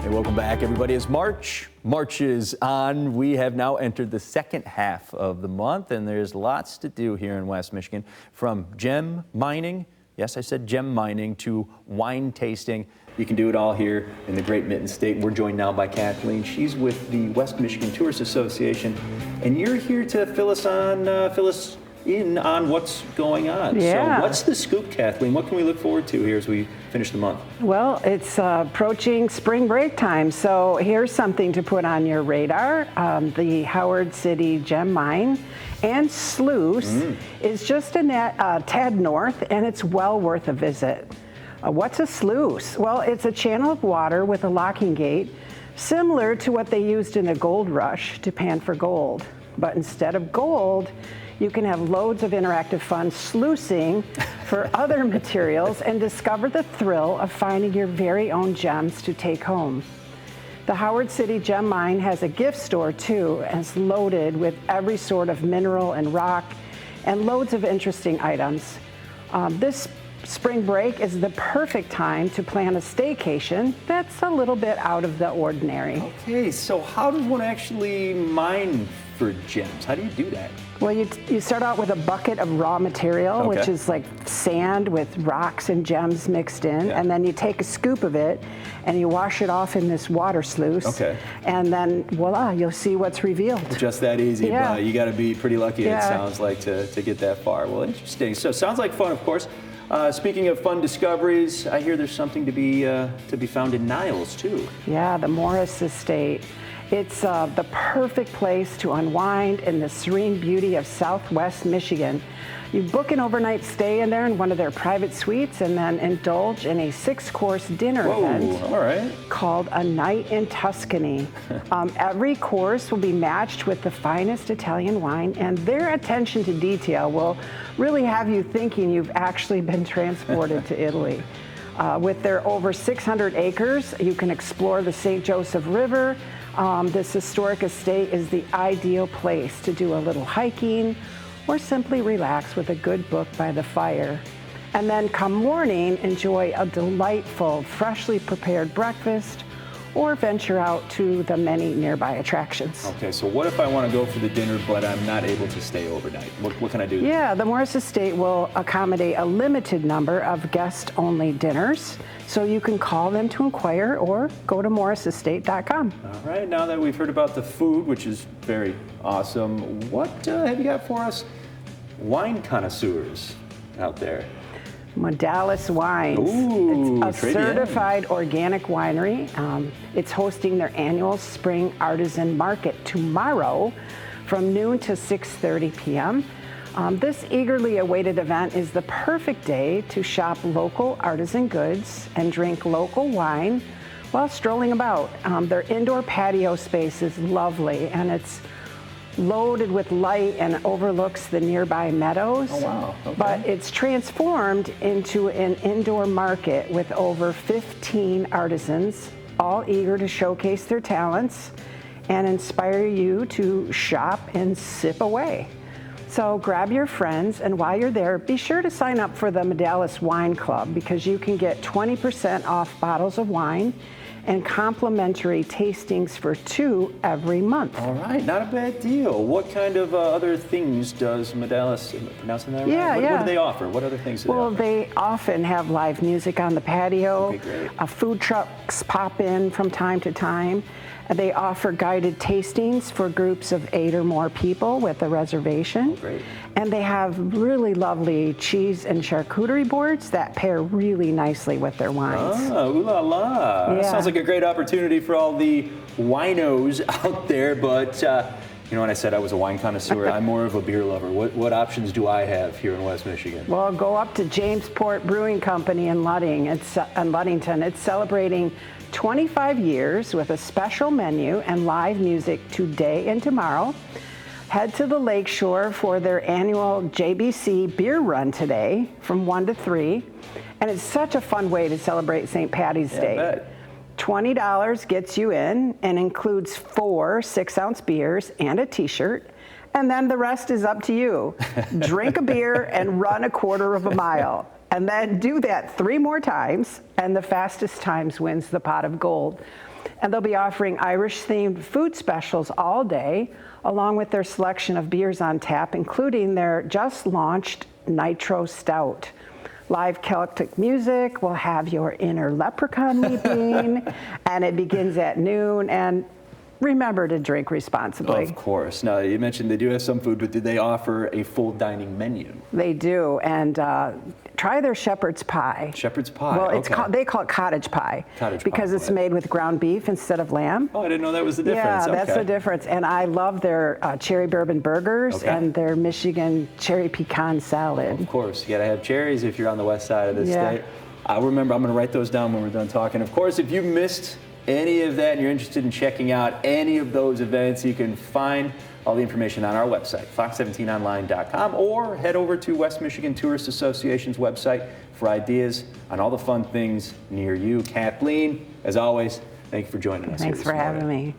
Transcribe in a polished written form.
Hey, welcome back, everybody. It's March. March is on. We have now entered the second half of the month, and there's lots to do here in West Michigan, from gem mining, yes, I said gem mining, to wine tasting. You can do it all here in the Great Mitten State. We're joined now by Kathleen. She's with the West Michigan Tourist Association, and you're here to fill us in on what's going on. Yeah. So what's the scoop, Kathleen? What can we look forward to here as we finish the month? Well, it's approaching spring break time, so here's something to put on your radar. The Howard City Gem Mine and Sluice is just a tad north, and it's well worth a visit. What's a sluice? Well, it's a channel of water with a locking gate, similar to what they used in the gold rush to pan for gold. But instead of gold, you can have loads of interactive fun sluicing for other materials and discover the thrill of finding your very own gems to take home. The Howard City Gem Mine has a gift store too, and it's loaded with every sort of mineral and rock and loads of interesting items. This spring break is the perfect time to plan a staycation that's a little bit out of the ordinary. Okay, so how does one actually mine for gems? How do you do that? Well, you start out with a bucket of raw material, which is like sand with rocks and gems mixed in, and then you take a scoop of it and you wash it off in this water sluice, and then voila, you'll see what's revealed. Just that easy, but you got to be pretty lucky, it sounds like, to get that far. Well, interesting. So sounds like fun, of course. Speaking of fun discoveries, I hear there's something to be found in Niles, too. Yeah, the Morris Estate. It's the perfect place to unwind in the serene beauty of Southwest Michigan. You book an overnight stay in there in one of their private suites and then indulge in a 6-course dinner event called A Night in Tuscany. Every course will be matched with the finest Italian wine, and their attention to detail will really have you thinking you've actually been transported to Italy. With their over 600 acres, you can explore the St. Joseph River. This historic estate is the ideal place to do a little hiking or simply relax with a good book by the fire. And then come morning, enjoy a delightful, freshly prepared breakfast or venture out to the many nearby attractions. Okay, so what if I want to go for the dinner, but I'm not able to stay overnight? What can I do? Yeah, the Morris Estate will accommodate a limited number of guest-only dinners, so you can call them to inquire or go to morrisestate.com. All right, now that we've heard about the food, which is very awesome, what have you got for us wine connoisseurs out there? Modalis Wines. Ooh, it's a certified organic winery. It's hosting their annual Spring Artisan Market tomorrow from noon to 6:30 p.m. This eagerly awaited event is the perfect day to shop local artisan goods and drink local wine while strolling about. Their indoor patio space is lovely, and it's loaded with light and overlooks the nearby meadows. Oh, wow. Okay. But it's transformed into an indoor market with over 15 artisans, all eager to showcase their talents and inspire you to shop and sip away. So grab your friends, and while you're there, be sure to sign up for the Modalis Wine Club, because you can get 20% off bottles of wine and complimentary tastings for 2 every month. All right, not a bad deal. What kind of other things does Modalis, pronouncing that right? Yeah, what do they offer? What other things do they offer? Well, they often have live music on the patio. Okay, great. Food trucks pop in from time to time. They offer guided tastings for groups of 8 or more people with a reservation. Oh, great. And they have really lovely cheese and charcuterie boards that pair really nicely with their wines. Ah, ooh la la. Yeah. That sounds like a great opportunity for all the winos out there, but you know, when I said I was a wine connoisseur, I'm more of a beer lover. What options do I have here in West Michigan? Well, go up to Jamesport Brewing Company in Ludington. It's celebrating 25 years with a special menu and live music today and tomorrow. Head to the Lakeshore for their annual JBC beer run today from 1 to 3. And it's such a fun way to celebrate St. Patty's Day. I bet. $20 gets you in and includes 4 6-ounce beers and a t-shirt. And then the rest is up to you. Drink a beer and run a 1/4 mile. And then do that 3 more times, and the fastest times wins the pot of gold. And they'll be offering Irish-themed food specials all day, along with their selection of beers on tap, including their just-launched Nitro Stout. Live Celtic music will have your inner leprechaun weeping, and it begins at noon. And remember to drink responsibly. Of course. Now, you mentioned they do have some food, but do they offer a full dining menu? They do, and try their shepherd's pie. Shepherd's pie. Well, okay. They call it cottage pie. Cottage because pie, it's right. made with ground beef instead of lamb. Oh, I didn't know that was the difference. Yeah, that's okay. the difference. And I love their cherry bourbon burgers Okay. and their Michigan cherry pecan salad. Of course, you got to have cherries if you're on the west side of the Yeah. state. I'll remember, I'm going to write those down when we're done talking. Of course, if you missed any of that and you're interested in checking out any of those events, you can find all the information on our website, fox17online.com, or head over to West Michigan Tourist Association's website for ideas on all the fun things near you. Kathleen, as always, thank you for joining us. Thanks here for this morning. having me.